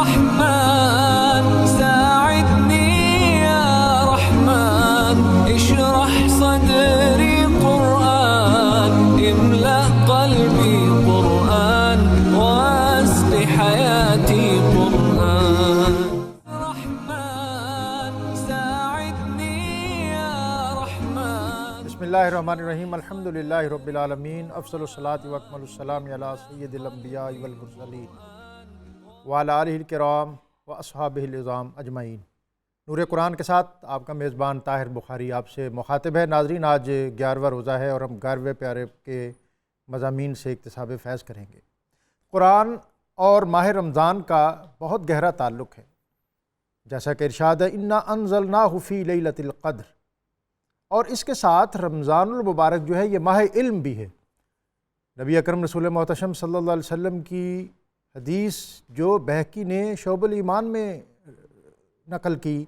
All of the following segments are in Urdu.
رحمن ساعدني يا رحمن اشرح صدري قرآن املأ قلبي قرآن واسق حياتي قرآن رحمن ساعدني يا رحمن بسم اللہ الرحمن الرحیم الحمدللہ رب العالمین افضل الصلاۃ و اکمل السلام علی سید الانبیاء والمرسلین وعلی آلہ الکرام و اصحابہ العظام اجمعین۔ نور قرآن کے ساتھ آپ کا میزبان طاہر بخاری آپ سے مخاطب ہے۔ ناظرین، آج 11واں روزہ ہے اور ہم 11ویں پیارے کے مضامین سے اکتساب فیض کریں گے۔ قرآن اور ماہ رمضان کا بہت گہرا تعلق ہے، جیسا کہ ارشاد ہے انا انزلناہ فی لیلۃ القدر، اور اس کے ساتھ رمضان المبارک جو ہے یہ ماہ علم بھی ہے۔ نبی اکرم رسول محتشم صلی اللہ علیہ وسلم کی حدیث جو بہقی نے شعب الایمان میں نقل کی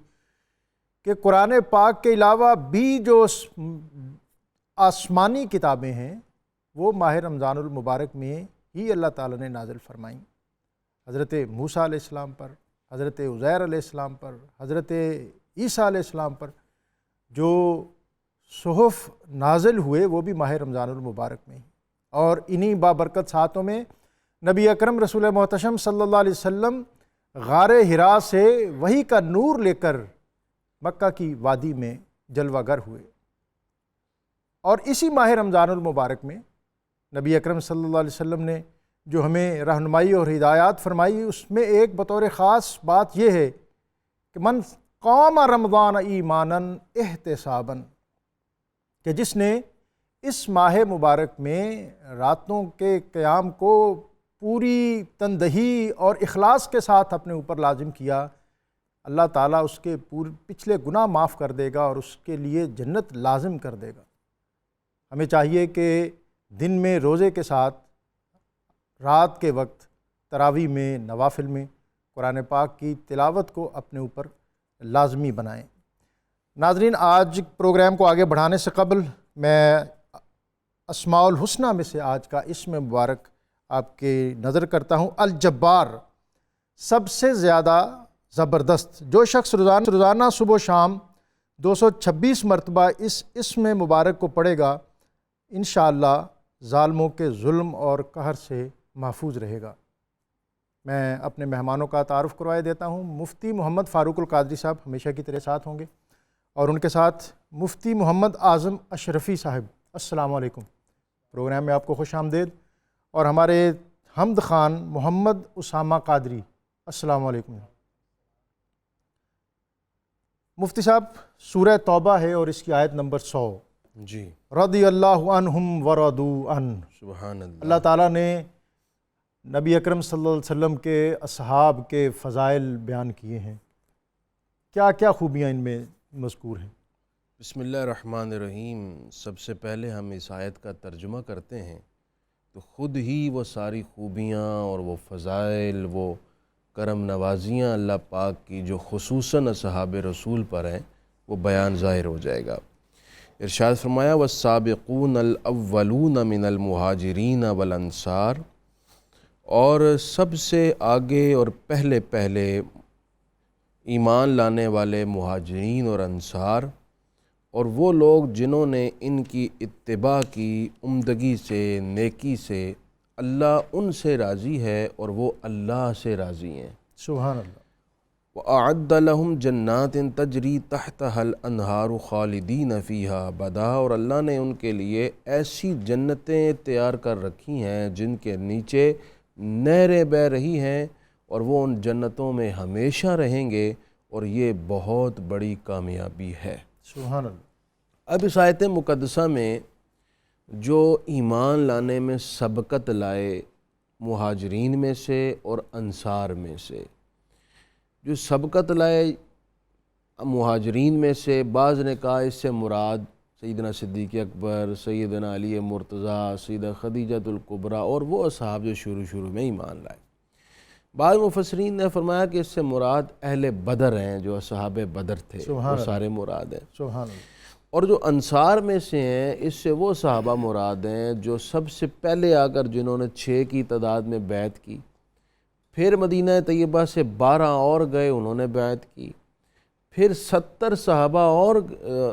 کہ قرآن پاک کے علاوہ بھی جو آسمانی کتابیں ہیں وہ ماہ رمضان المبارک میں ہی اللہ تعالیٰ نے نازل فرمائیں۔ حضرت موسیٰ علیہ السلام پر، حضرت عزیر علیہ السلام پر، حضرت عیسیٰ علیہ السلام پر جو صحف نازل ہوئے وہ بھی ماہ رمضان المبارک میں ہی، اور انہی بابرکت ساعتوں میں نبی اکرم رسول محتشم صلی اللہ علیہ وسلم غار حرا سے وحی کا نور لے کر مکہ کی وادی میں جلوہ گر ہوئے، اور اسی ماہ رمضان المبارک میں نبی اکرم صلی اللہ علیہ وسلم نے جو ہمیں رہنمائی اور ہدایات فرمائی، اس میں ایک بطور خاص بات یہ ہے کہ من قام رمضان ایمانا احتسابا، کہ جس نے اس ماہ مبارک میں راتوں کے قیام کو پوری تندہی اور اخلاص کے ساتھ اپنے اوپر لازم کیا، اللہ تعالیٰ اس کے پچھلے گناہ معاف کر دے گا اور اس کے لیے جنت لازم کر دے گا۔ ہمیں چاہیے کہ دن میں روزے کے ساتھ رات کے وقت تراویح میں، نوافل میں قرآن پاک کی تلاوت کو اپنے اوپر لازمی بنائیں۔ ناظرین، آج پروگرام کو آگے بڑھانے سے قبل میں اسماء الحسنہ میں سے آج کا اسم مبارک آپ کے نظر کرتا ہوں، الجبار، سب سے زیادہ زبردست۔ جو شخص روزانہ صبح و شام 226 مرتبہ اس اسم مبارک کو پڑھے گا انشاءاللہ ظالموں کے ظلم اور قہر سے محفوظ رہے گا۔ میں اپنے مہمانوں کا تعارف کروائے دیتا ہوں۔ مفتی محمد فاروق القادری صاحب ہمیشہ کی طرح ساتھ ہوں گے، اور ان کے ساتھ مفتی محمد اعظم اشرفی صاحب۔ السلام علیکم، پروگرام میں آپ کو خوش آمدید۔ اور ہمارے حمد خان محمد اسامہ قادری، السلام علیکم۔ مفتی صاحب، سورہ توبہ ہے اور اس کی آیت نمبر 100 جی، رضی اللہ عنہم ورضوا عنہ۔ سبحان اللہ۔ اللہ تعالیٰ نے نبی اکرم صلی اللہ علیہ وسلم کے اصحاب کے فضائل بیان کیے ہیں، کیا کیا خوبیاں ان میں مذکور ہیں؟ بسم اللہ الرحمن الرحیم۔ سب سے پہلے ہم اس آیت کا ترجمہ کرتے ہیں تو خود ہی وہ ساری خوبیاں اور وہ فضائل، وہ کرم نوازیاں اللہ پاک کی جو خصوصاً اصحاب رسول پر ہیں وہ بیان ظاہر ہو جائے گا۔ ارشاد فرمایا والسابقون الاولون من المہاجرین والانصار، اور سب سے آگے اور پہلے ایمان لانے والے مہاجرین اور انصار، اور وہ لوگ جنہوں نے ان کی اتباع کی عمدگی سے، نیکی سے، اللہ ان سے راضی ہے اور وہ اللہ سے راضی ہیں۔ سبحان اللہ۔ وَأَعَدَّ لَهُمْ جَنَّاتٍ تَجْرِي تَحْتَهَا الْأَنْهَارُ خَالِدِينَ فِيهَا أَبَدًا، اور اللہ نے ان کے لیے ایسی جنتیں تیار کر رکھی ہیں جن کے نیچے نہریں بہہ رہی ہیں، اور وہ ان جنتوں میں ہمیشہ رہیں گے، اور یہ بہت بڑی کامیابی ہے۔ سبحان اللہ۔ اب اس آیت مقدسہ میں جو ایمان لانے میں سبقت لائے مہاجرین میں سے اور انصار میں سے، جو سبقت لائے مہاجرین میں سے، بعض نے کہا اس سے مراد سیدنا صدیق اکبر، سیدنا علی مرتضیٰ، سیدہ خدیجۃ الکبریٰ اور وہ اصحاب جو شروع میں ایمان لائے۔ بعض مفسرین نے فرمایا کہ اس سے مراد اہل بدر ہیں، جو اصحاب بدر تھے، وہ سارے مراد ہیں۔ سبحان اللہ۔ اور جو انصار میں سے ہیں، اس سے وہ صحابہ مراد ہیں جو سب سے پہلے آ کر جنہوں نے 6 کی تعداد میں بیعت کی، پھر مدینہ طیبہ سے 12 اور گئے، انہوں نے بیعت کی، پھر 70 صحابہ اور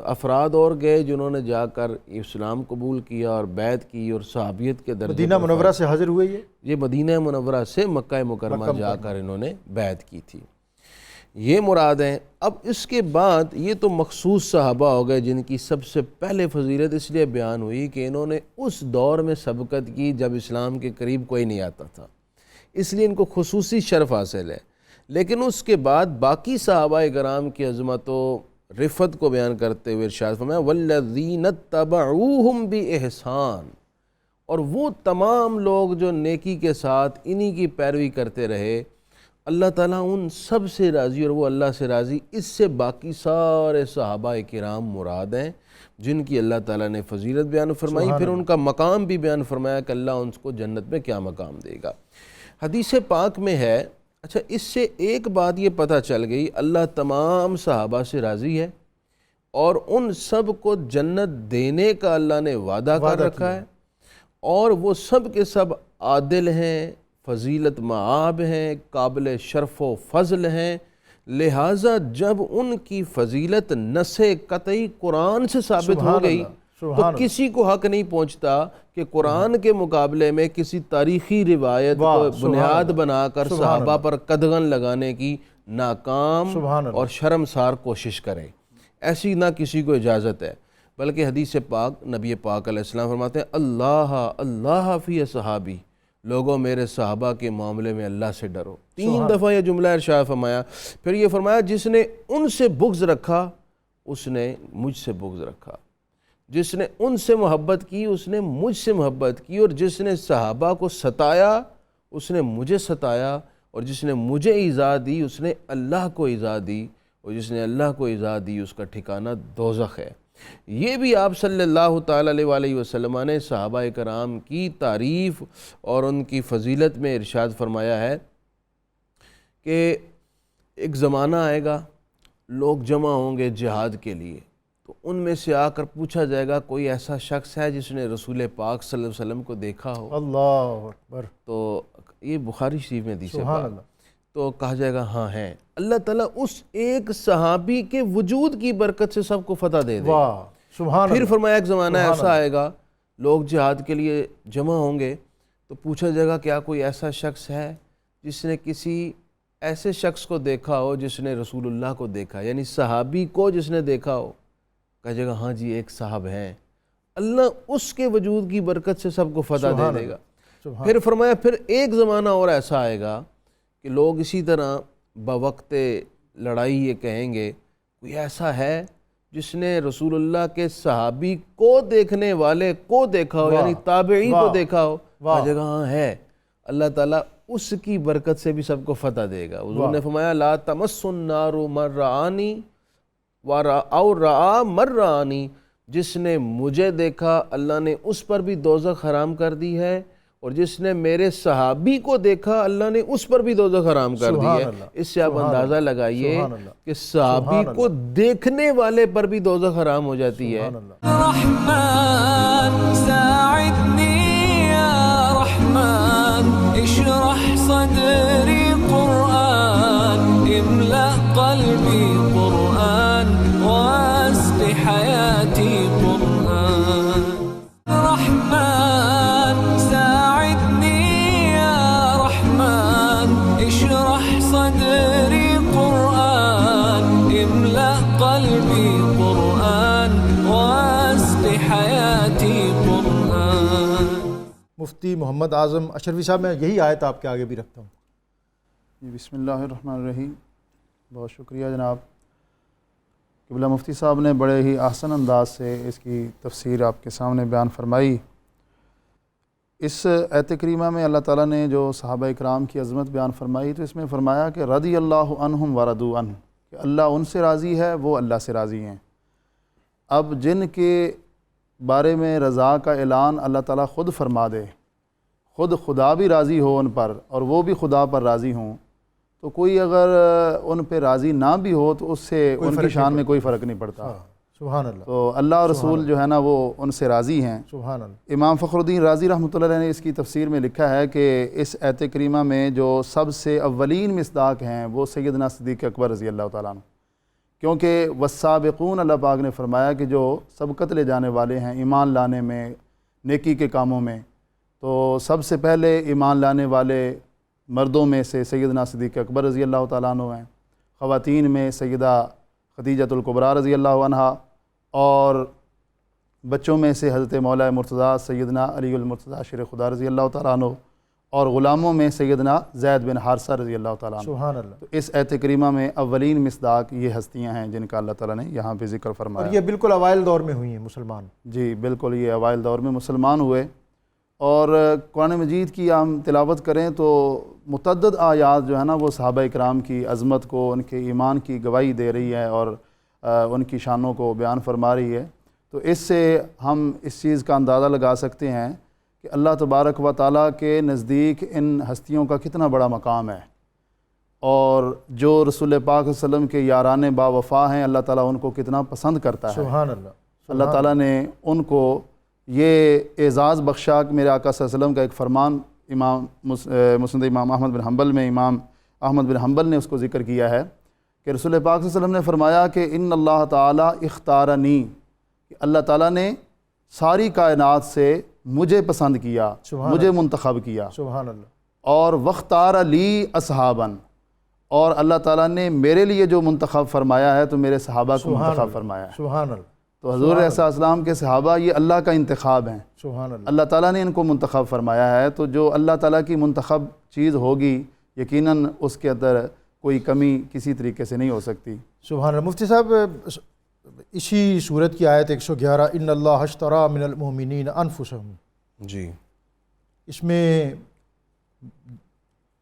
افراد اور گئے جنہوں نے جا کر اسلام قبول کیا اور بیعت کی اور صحابیت کے درجے مدینہ منورہ سے حاضر ہوئے یہ مدینہ منورہ سے مکہ مکرمہ جا کر انہوں نے بیعت کی تھی، یہ مراد ہیں۔ اب اس کے بعد یہ تو مخصوص صحابہ ہو گئے جن کی سب سے پہلے فضیلت اس لیے بیان ہوئی کہ انہوں نے اس دور میں سبقت کی جب اسلام کے قریب کوئی نہیں آتا تھا، اس لیے ان کو خصوصی شرف حاصل ہے۔ لیکن اس کے بعد باقی صحابہ کرام کی عظمت و رفت کو بیان کرتے ہوئے ارشاد فرمایا والذین اتبعوہم بإحسان، اور وہ تمام لوگ جو نیکی کے ساتھ انہی کی پیروی کرتے رہے، اللہ تعالیٰ ان سب سے راضی اور وہ اللہ سے راضی۔ اس سے باقی سارے صحابہ کرام مراد ہیں جن کی اللہ تعالیٰ نے فضیلت بیان فرمائی، پھر ان کا مقام بھی بیان فرمایا کہ اللہ ان کو جنت میں کیا مقام دے گا۔ حدیث پاک میں ہے، اچھا اس سے ایک بات یہ پتہ چل گئی، اللہ تمام صحابہ سے راضی ہے اور ان سب کو جنت دینے کا اللہ نے وعدہ کر رکھا ہے، اور وہ سب کے سب عادل ہیں، فضیلت مآب ہیں، قابل شرف و فضل ہیں، لہٰذا جب ان کی فضیلت نص قطعی قرآن سے ثابت ہو گئی تو کسی کو حق نہیں پہنچتا کہ قرآن کے مقابلے میں کسی تاریخی روایت کو بنیاد بنا کر صحابہ پر قدغن لگانے کی ناکام اور شرمسار کوشش کرے، ایسی نہ کسی کو اجازت ہے۔ بلکہ حدیث پاک نبی پاک علیہ السلام فرماتے ہیں اللہ اللہ فی صحابی، لوگوں میرے صحابہ کے معاملے میں اللہ سے ڈرو۔ 3 دفعہ یہ جملہ ارشاد فرمایا، پھر یہ فرمایا جس نے ان سے بغض رکھا اس نے مجھ سے بغض رکھا، جس نے ان سے محبت کی اس نے مجھ سے محبت کی، اور جس نے صحابہ کو ستایا اس نے مجھے ستایا، اور جس نے مجھے ایذا دی اس نے اللہ کو ایذا دی، اور جس نے اللہ کو ایذا دی اس کا ٹھکانہ دوزخ ہے۔ یہ بھی آپ صلی اللہ تعالیٰ علیہ وسلم نے صحابہ کرام کی تعریف اور ان کی فضیلت میں ارشاد فرمایا ہے کہ ایک زمانہ آئے گا، لوگ جمع ہوں گے جہاد کے لیے، تو ان میں سے آ کر پوچھا جائے گا کوئی ایسا شخص ہے جس نے رسول پاک صلی اللہ علیہ وسلم کو دیکھا ہو؟ اللہ اکبر۔ تو یہ بخاری شریف میں حدیث ہے، تو کہا جائے گا ہاں ہیں۔ اللہ تعالیٰ اس ایک صحابی کے وجود کی برکت سے سب کو فتح دے دے گا۔ پھر فرمایا ایک زمانہ ایسا آئے گا، لوگ جہاد کے لیے جمع ہوں گے تو پوچھا جائے گا کیا کوئی ایسا شخص ہے جس نے کسی ایسے شخص کو دیکھا ہو جس نے رسول اللہ کو دیکھا، یعنی صحابی کو جس نے دیکھا ہو؟ کہا جائے گا ہاں جی ایک صاحب ہیں۔ اللہ اس کے وجود کی برکت سے سب کو فتح دے دے گا۔ پھر فرمایا پھر ایک زمانہ اور ایسا آئے گا کہ لوگ اسی طرح بوقت لڑائی یہ کہیں گے کوئی ایسا ہے جس نے رسول اللہ کے صحابی کو دیکھنے والے کو دیکھا ہو، یعنی تابعی کو دیکھا ہو؟ کہا جائے گا ہاں ہے۔ اللہ تعالیٰ اس کی برکت سے بھی سب کو فتح دے گا۔ حضور نے فرمایا لا تمس النار من رآنی اور رآ من رآنی، جس نے مجھے دیکھا اللہ نے اس پر بھی دوزخ حرام کر دی ہے، اور جس نے میرے صحابی کو دیکھا اللہ نے اس پر بھی دوزخ حرام کر دی ہے۔ اس سے آپ اندازہ لگائیے کہ صحابی کو دیکھنے والے پر بھی دوزخ حرام ہو جاتی ہے۔ رحمن ساعدنی یا رحمن اشرح صدری قرآن املأ قلبی قرآن واسق حیاتی قرآن۔ رحمن ساعدنی یا رحمن اشرح صدری قرآن املأ قلبی قرآن واسق حیاتی قرآن۔ مفتی محمد اعظم اشرفی صاحب، میں یہی آیت آپ کے آگے بھی رکھتا ہوں۔ بسم اللہ الرحمن الرحیم۔ بہت شکریہ جناب قبلہ مفتی صاحب نے بڑے ہی احسن انداز سے اس کی تفسیر آپ کے سامنے بیان فرمائی۔ اس آیت کریمہ میں اللہ تعالیٰ نے جو صحابہ اکرام کی عظمت بیان فرمائی تو اس میں فرمایا کہ رضی اللہ عنہم ورضوا عنہ، کہ اللہ ان سے راضی ہے وہ اللہ سے راضی ہیں۔ اب جن کے بارے میں رضا کا اعلان اللہ تعالیٰ خود فرما دے، خود خدا بھی راضی ہو ان پر اور وہ بھی خدا پر راضی ہوں، تو کوئی اگر ان پہ راضی نہ بھی ہو تو اس سے ان کی شان میں کوئی فرق نہیں پڑتا۔ سبحان اللہ، تو اللہ اور رسول جو ہے نا وہ ان سے راضی ہیں۔ سبحان اللہ، امام فخر الدین رازی رحمۃ اللہ علیہ نے اس کی تفسیر میں لکھا ہے کہ اس آیت کریمہ میں جو سب سے اولین مصداق ہیں وہ سیدنا صدیق اکبر رضی اللہ تعالیٰ عنہ، کیونکہ والسابقون اللہ پاک نے فرمایا کہ جو سبقت لے جانے والے ہیں ایمان لانے میں، نیکی کے کاموں میں، تو سب سے پہلے ایمان لانے والے مردوں میں سے سیدنا صدیق اکبر رضی اللہ تعالیٰ عنہ ہیں، خواتین میں سیدہ خدیجۃ الکبریٰ رضی اللہ عنہا، اور بچوں میں سے حضرت مولا مرتضیٰ سیدنا علی المرتضیٰ شیر خدا رضی اللہ تعالیٰ عنہ، اور غلاموں میں سیدنا زید بن حارثہ رضی اللہ تعالیٰ عنہ۔ سبحان اللہ۔ تو اس آیت کریمہ میں اولین مصداق یہ ہستیاں ہیں جن کا اللہ تعالیٰ نے یہاں پہ ذکر فرمایا۔ اور یہ بالکل اوائل دور میں ہوئی ہیں مسلمان۔ جی بالکل، یہ اوائل دور میں مسلمان ہوئے، اور قرآن مجید کی ہم تلاوت کریں تو متعدد آیات جو ہے نا وہ صحابہ اکرام کی عظمت کو، ان کے ایمان کی گواہی دے رہی ہے اور ان کی شانوں کو بیان فرما رہی ہے۔ تو اس سے ہم اس چیز کا اندازہ لگا سکتے ہیں کہ اللہ تبارک و تعالیٰ کے نزدیک ان ہستیوں کا کتنا بڑا مقام ہے، اور جو رسول پاک صلی اللہ علیہ وسلم کے یاران با وفا ہیں اللہ تعالیٰ ان کو کتنا پسند کرتا ہے۔ سبحان اللہ۔ اللہ تعالیٰ نے ان کو یہ اعزاز بخشا کہ میرے آقا صلی اللہ علیہ وسلم کا ایک فرمان امام مسند امام احمد بن حنبل میں امام احمد بن حنبل نے اس کو ذکر کیا ہے کہ رسول پاک صلی اللہ علیہ وسلم نے فرمایا کہ ان اللہ تعالیٰ اختارنی، کہ اللہ تعالیٰ نے ساری کائنات سے مجھے پسند کیا، مجھے منتخب کیا، سبحان اللہ۔ اور واختار لی اصحاباً، اور اللہ تعالیٰ نے میرے لیے جو منتخب فرمایا ہے تو میرے صحابہ کو منتخب فرمایا ہے۔ سبحان اللہ۔ تو حضور علیہ السلام کے صحابہ یہ اللہ کا انتخاب ہیں، سبحان اللہ۔ اللہ تعالیٰ نے ان کو منتخب فرمایا ہے، تو جو اللہ تعالیٰ کی منتخب چیز ہوگی یقیناً اس کے اندر کوئی کمی کسی طریقے سے نہیں ہو سکتی۔ سبحان اللہ۔ مفتی صاحب، اسی صورت کی آیت 111 ان اللہ اشتری من المؤمنین انفسہم، جی، اس میں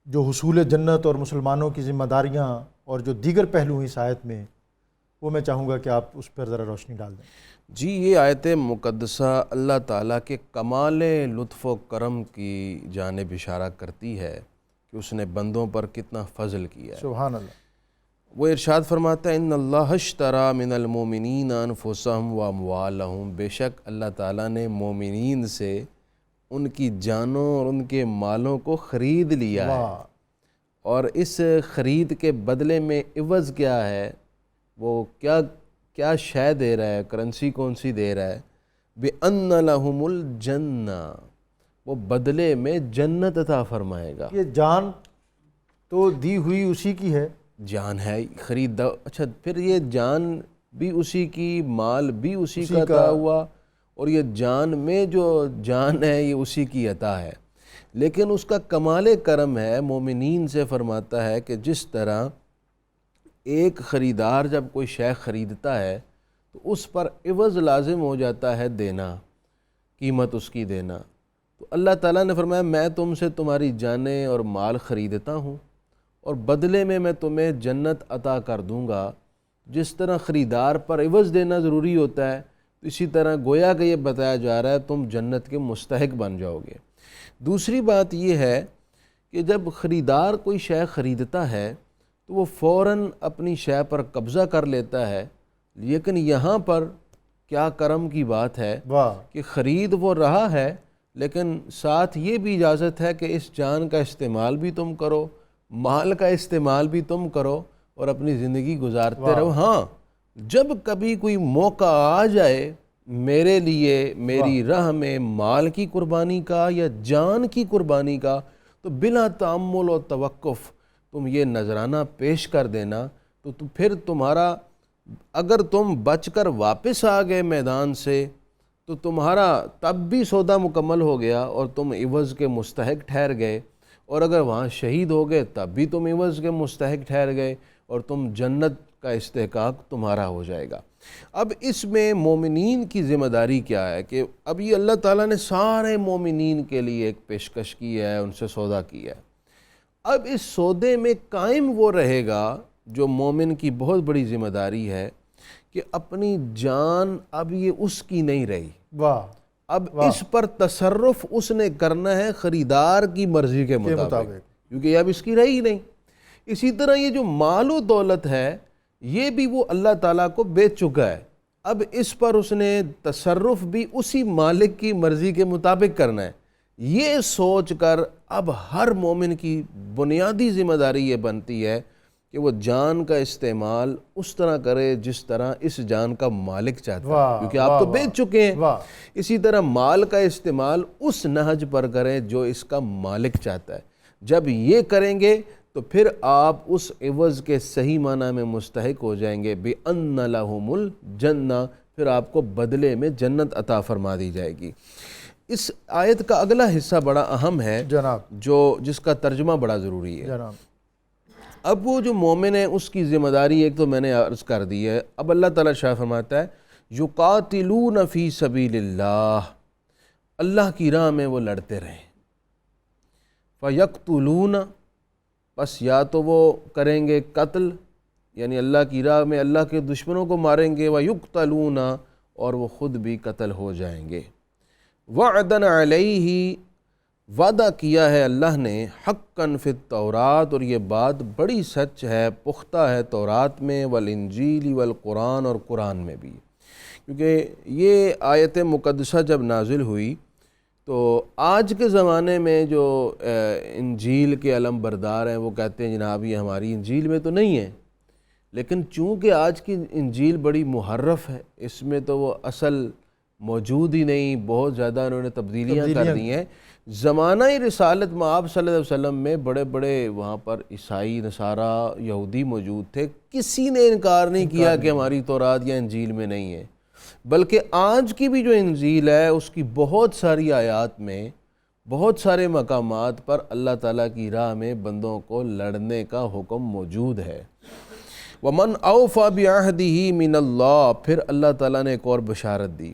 جو حصول جنت اور مسلمانوں کی ذمہ داریاں اور جو دیگر پہلو ہیں اس آیت میں، وہ میں چاہوں گا کہ آپ اس پر ذرا روشنی ڈال دیں۔ جی، یہ آیت مقدسہ اللہ تعالیٰ کے کمال لطف و کرم کی جانب اشارہ کرتی ہے کہ اس نے بندوں پر کتنا فضل کیا ہے۔ سبحان اللہ۔ وہ ارشاد فرماتا ہے ان اللہ اشتری من المؤمنین انفسہم و اموالہم، بے شک اللہ تعالیٰ نے مومنین سے ان کی جانوں اور ان کے مالوں کو خرید لیا ہے، اور اس خرید کے بدلے میں عوض کیا ہے، وہ کیا شے دے رہا ہے، کرنسی کون سی دے رہا ہے، بِأَنَّ لَهُمُ الْجَنَّةَ، وہ بدلے میں جنت عطا فرمائے گا۔ یہ جان تو دی ہوئی اسی کی ہے، جان ہے خرید، اچھا پھر یہ جان بھی اسی کی، مال بھی اسی کا عطا ہوا، اور یہ جان میں جو جان ہے یہ اسی کی عطا ہے۔ لیکن اس کا کمال کرم ہے، مومنین سے فرماتا ہے کہ جس طرح ایک خریدار جب کوئی شے خریدتا ہے تو اس پر عوض لازم ہو جاتا ہے دینا، قیمت اس کی دینا، تو اللہ تعالیٰ نے فرمایا میں تم سے تمہاری جانیں اور مال خریدتا ہوں، اور بدلے میں تمہیں جنت عطا کر دوں گا۔ جس طرح خریدار پر عوض دینا ضروری ہوتا ہے، تو اسی طرح گویا کہ یہ بتایا جا رہا ہے تم جنت کے مستحق بن جاؤ گے۔ دوسری بات یہ ہے کہ جب خریدار کوئی شے خریدتا ہے تو وہ فوراً اپنی شے پر قبضہ کر لیتا ہے، لیکن یہاں پر کیا کرم کی بات ہے کہ خرید وہ رہا ہے، لیکن ساتھ یہ بھی اجازت ہے کہ اس جان کا استعمال بھی تم کرو، مال کا استعمال بھی تم کرو، اور اپنی زندگی گزارتے رہو۔ ہاں، جب کبھی کوئی موقع آ جائے میرے لیے میری راہ میں مال کی قربانی کا یا جان کی قربانی کا، تو بلا تأمل و توقف تم یہ نذرانہ پیش کر دینا، تو پھر تمہارا، اگر تم بچ کر واپس آ گئے میدان سے تو تمہارا تب بھی سودا مکمل ہو گیا اور تم عوض کے مستحق ٹھہر گئے، اور اگر وہاں شہید ہو گئے تب بھی تم عوض کے مستحق ٹھہر گئے، اور تم جنت کا استحقاق تمہارا ہو جائے گا۔ اب اس میں مومنین کی ذمہ داری کیا ہے کہ اب یہ اللہ تعالیٰ نے سارے مومنین کے لیے ایک پیشکش کی ہے، ان سے سودا کیا ہے۔ اب اس سودے میں قائم وہ رہے گا جو مومن کی بہت بڑی ذمہ داری ہے کہ اپنی جان اب یہ اس کی نہیں رہی، اب اس پر تصرف اس نے کرنا ہے خریدار کی مرضی کے مطابق، کیونکہ اب اس کی رہی نہیں۔ اسی طرح یہ جو مال و دولت ہے یہ بھی وہ اللہ تعالیٰ کو بیچ چکا ہے، اب اس پر اس نے تصرف بھی اسی مالک کی مرضی کے مطابق کرنا ہے. یہ سوچ کر اب ہر مومن کی بنیادی ذمہ داری یہ بنتی ہے کہ وہ جان کا استعمال اس طرح کرے جس طرح اس جان کا مالک چاہتا ہے, کیونکہ آپ تو بیچ چکے ہیں. اسی طرح مال کا استعمال اس نہج پر کریں جو اس کا مالک چاہتا ہے. جب یہ کریں گے تو پھر آپ اس عوض کے صحیح معنی میں مستحق ہو جائیں گے. بِأَنَّ لَهُمُ الْجَنَّةَ, پھر آپ کو بدلے میں جنت عطا فرما دی جائے گی. اس آیت کا اگلا حصہ بڑا اہم ہے جناب, جس کا ترجمہ بڑا ضروری ہے. جناب اب وہ جو مومن ہے اس کی ذمہ داری ایک تو میں نے عرض کر دی ہے. اب اللہ تعالیٰ شاہ فرماتا ہے یقاتلون فی سبیل اللہ, اللہ کی راہ میں وہ لڑتے رہیں. فیقتلون, بس یا تو وہ کریں گے قتل, یعنی اللہ کی راہ میں اللہ کے دشمنوں کو ماریں گے. ویقتلون, اور وہ خود بھی قتل ہو جائیں گے. وعدن علیہ, وعدہ کیا ہے اللہ نے حقاً فی التورات, اور یہ بات بڑی سچ ہے, پختہ ہے تورات میں, والانجیل والقرآن, اور قرآن میں بھی. کیونکہ یہ آیت مقدسہ جب نازل ہوئی تو آج کے زمانے میں جو انجیل کے علم بردار ہیں وہ کہتے ہیں جناب یہ ہماری انجیل میں تو نہیں ہے, لیکن چونکہ آج کی انجیل بڑی محرف ہے, اس میں تو وہ اصل موجود ہی نہیں, بہت زیادہ انہوں نے تبدیلیاں کر دی ہیں. زمانہ رسالت میں آپ صلی اللہ علیہ وسلم میں بڑے بڑے وہاں پر عیسائی, نصارہ, یہودی موجود تھے. کسی نے انکار نہیں کیا کہ ہماری تورات یا انجیل میں نہیں ہے, بلکہ آج کی بھی جو انجیل ہے اس کی بہت ساری آیات میں بہت سارے مقامات پر اللہ تعالیٰ کی راہ میں بندوں کو لڑنے کا حکم موجود ہے. وَمَنْ أَوْفَى بِعَهْدِهِ مِنَ اللَّهِ, پھر اللہ تعالیٰ نے ایک اور بشارت دی,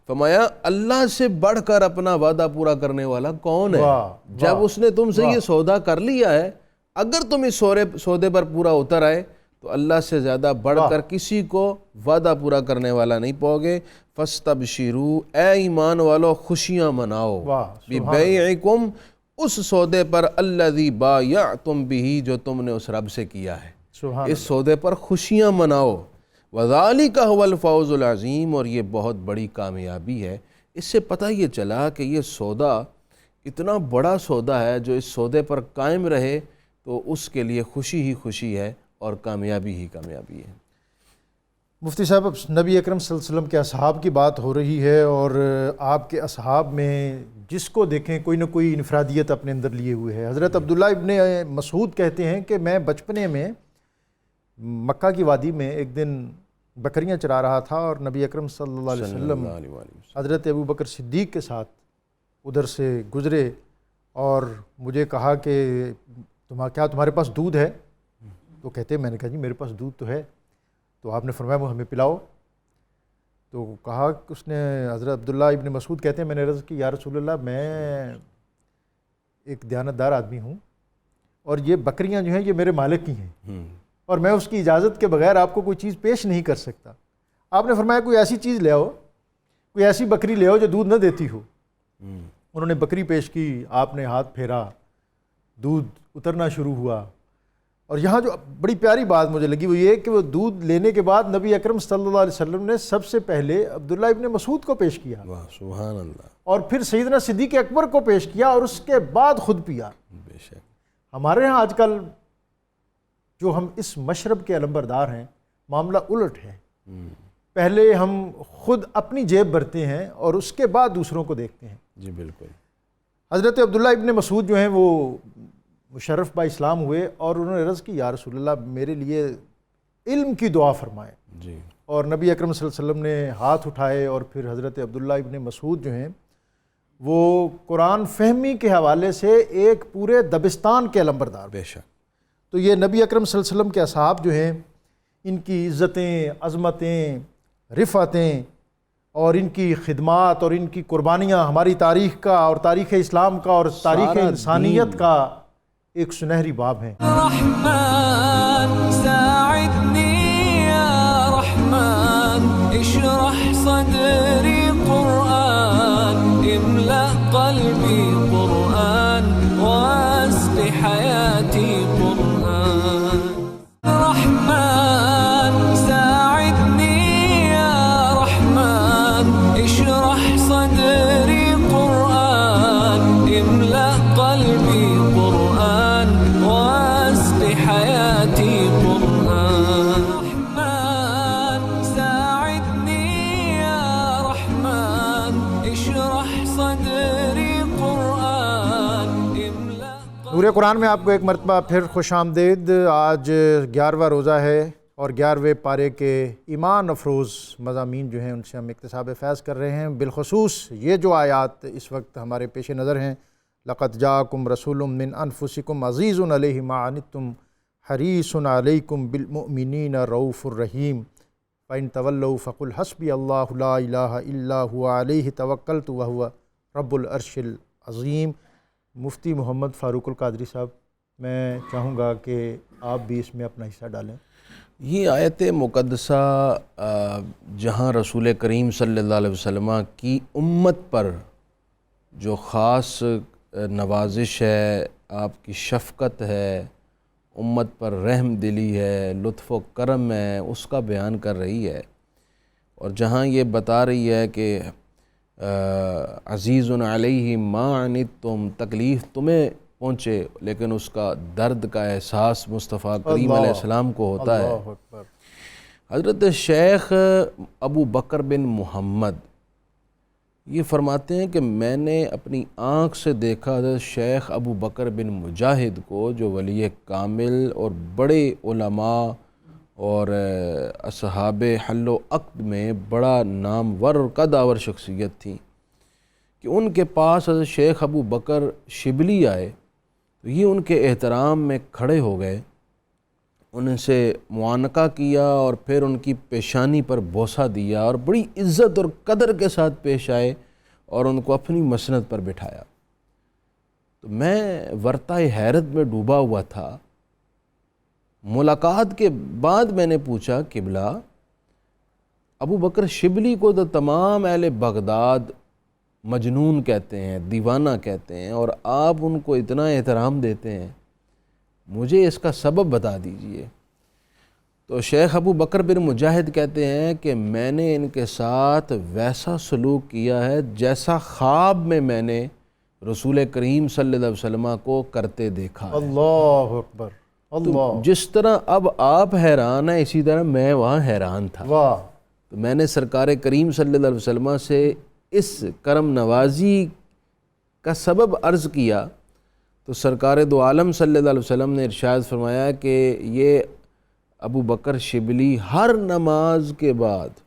فرمایا اللہ سے بڑھ کر اپنا وعدہ پورا کرنے والا کون ہے. جب اس نے تم سے یہ سودا کر لیا ہے, اگر تم اس سودے پر پورا اتر آئے تو اللہ سے زیادہ بڑھ کر کسی کو وعدہ پورا کرنے والا نہیں پاؤ گے. فَاسْتَبْشِرُوا, اے ایمان والو خوشیاں مناؤ, بِبَيْعِكُمْ, اس سودے پر الَّذِي بَایَعْتُمْ بِهِ, جو تم نے اس رب سے کیا ہے. اس سودے پر خوشیاں مناؤ. وَذَلِكَ هُوَ الْفَوْزُ الْعَظِيمُ, اور یہ بہت بڑی کامیابی ہے. اس سے پتہ یہ چلا کہ یہ سودا اتنا بڑا سودا ہے, جو اس سودے پر قائم رہے تو اس کے لیے خوشی ہی خوشی ہے اور کامیابی ہی کامیابی ہے. مفتی صاحب, اب نبی اکرم صلی اللہ علیہ وسلم کے اصحاب کی بات ہو رہی ہے, اور آپ کے اصحاب میں جس کو دیکھیں کوئی نہ کوئی انفرادیت اپنے اندر لیے ہوئے ہے. حضرت عبداللہ ابن مسعود کہتے ہیں کہ میں بچپنے میں مکہ کی وادی میں ایک دن بکریاں چرا رہا تھا, اور نبی اکرم صلی اللہ علیہ وسلم حضرت ابو بکر صدیق کے ساتھ ادھر سے گزرے, اور مجھے کہا کہ کیا تمہارے پاس دودھ ہے؟ تو کہتے ہیں, میں نے کہا جی میرے پاس دودھ تو ہے. تو آپ نے فرمایا وہ ہمیں پلاؤ. تو کہا کہ اس نے, حضرت عبداللہ ابن مسعود کہتے ہیں میں نے عرض کی یا رسول اللہ, میں ایک دیانتدار آدمی ہوں, اور یہ بکریاں جو ہیں یہ میرے مالک کی ہیں, اور میں اس کی اجازت کے بغیر آپ کو کوئی چیز پیش نہیں کر سکتا. آپ نے فرمایا کوئی ایسی چیز لے آؤ, کوئی ایسی بکری لے آؤ جو دودھ نہ دیتی ہو. انہوں نے بکری پیش کی, آپ نے ہاتھ پھیرا, دودھ اترنا شروع ہوا. اور یہاں جو بڑی پیاری بات مجھے لگی وہ یہ کہ وہ دودھ لینے کے بعد نبی اکرم صلی اللہ علیہ وسلم نے سب سے پہلے عبداللہ ابن مسعود کو پیش کیا, سبحان اللہ, اور پھر سیدنا صدیق اکبر کو پیش کیا, اور اس کے بعد خود پیا. بے شک. ہمارے ہاں آج کل جو ہم اس مشرب کے علمبردار ہیں, معاملہ الٹ ہے. پہلے ہم خود اپنی جیب بھرتے ہیں اور اس کے بعد دوسروں کو دیکھتے ہیں. جی بالکل. حضرت عبداللہ ابن مسعود جو ہیں وہ مشرف با اسلام ہوئے, اور انہوں نے عرض کی یا رسول اللہ میرے لیے علم کی دعا فرمائے. جی. اور نبی اکرم صلی اللہ علیہ وسلم نے ہاتھ اٹھائے, اور پھر حضرت عبداللہ ابن مسعود جو ہیں وہ قرآن فہمی کے حوالے سے ایک پورے دبستان کے علمبردار. بے شک. تو یہ نبی اکرم صلی اللہ علیہ وسلم کے اصحاب جو ہیں, ان کی عزتیں, عظمتیں, رفعتیں, اور ان کی خدمات اور ان کی قربانیاں ہماری تاریخ کا اور تاریخ اسلام کا اور تاریخ انسانیت کا ایک سنہری باب ہیں. رحمن ساعدنی یا رحمن, اشرح صدری قرآن, املأ قلبی قرآن, واسق حیاتی قرآن. رحمن ساعدنی یا نور قرآن میں آپ کو ایک مرتبہ پھر خوش آمدید۔ آج 11واں روزہ ہے اور 11ویں پارے کے ایمان افروز مضامین جو ہیں ان سے ہم اکتساب فیض کر رہے ہیں۔ بالخصوص یہ جو آیات اس وقت ہمارے پیش نظر ہیں، لقد جاءکم رسول من انفسکم عزیز علیہ ما عنتم حریص علیکم بالمؤمنین رؤوف الرحیم فإن تولوا فقل حسبی اللہ لا الہ الا هو علیہ توکلت وہو رب العرش العظیم۔ مفتی محمد فاروق القادری صاحب، میں چاہوں گا کہ آپ بھی اس میں اپنا حصہ ڈالیں۔ یہ آیت مقدسہ جہاں رسول کریم صلی اللہ علیہ وسلم کی امت پر جو خاص نوازش ہے، آپ کی شفقت ہے، امت پر رحم دلی ہے، لطف و کرم ہے، اس کا بیان کر رہی ہے، اور جہاں یہ بتا رہی ہے کہ عزیز علیہ ما عنتم، تکلیف تمہیں پہنچے لیکن اس کا درد کا احساس مصطفیٰ کریم علیہ السلام کو ہوتا ہے۔ اللہ اکبر۔ حضرت شیخ ابو بکر بن محمد یہ فرماتے ہیں کہ میں نے اپنی آنکھ سے دیکھا حضرت شیخ ابو بکر بن مجاہد کو، جو ولی کامل اور بڑے علماء اور اصحاب حل و عقد میں بڑا نامور اور قدآور شخصیت تھی، کہ ان کے پاس حضرت شیخ ابو بکر شبلی آئے تو یہ ان کے احترام میں کھڑے ہو گئے، ان سے معانقہ کیا اور پھر ان کی پیشانی پر بوسہ دیا اور بڑی عزت اور قدر کے ساتھ پیش آئے اور ان کو اپنی مسند پر بٹھایا۔ تو میں ورطۂ حیرت میں ڈوبا ہوا تھا۔ ملاقات کے بعد میں نے پوچھا، قبلہ ابو بکر شبلی کو تو تمام اہل بغداد مجنون کہتے ہیں، دیوانہ کہتے ہیں، اور آپ ان کو اتنا احترام دیتے ہیں، مجھے اس کا سبب بتا دیجئے۔ تو شیخ ابو بکر بن مجاہد کہتے ہیں کہ میں نے ان کے ساتھ ویسا سلوک کیا ہے جیسا خواب میں نے رسول کریم صلی اللہ علیہ وسلم کو کرتے دیکھا ہے۔ اللہ اکبر، اللہ۔ جس طرح اب آپ حیران ہیں اسی طرح میں وہاں حیران تھا۔ واہ۔ تو میں نے سرکار کریم صلی اللہ علیہ وسلم سے اس کرم نوازی کا سبب عرض کیا، تو سرکار دو عالم صلی اللہ علیہ وسلم نے ارشاد فرمایا کہ یہ ابو بکر شبلی ہر نماز کے بعد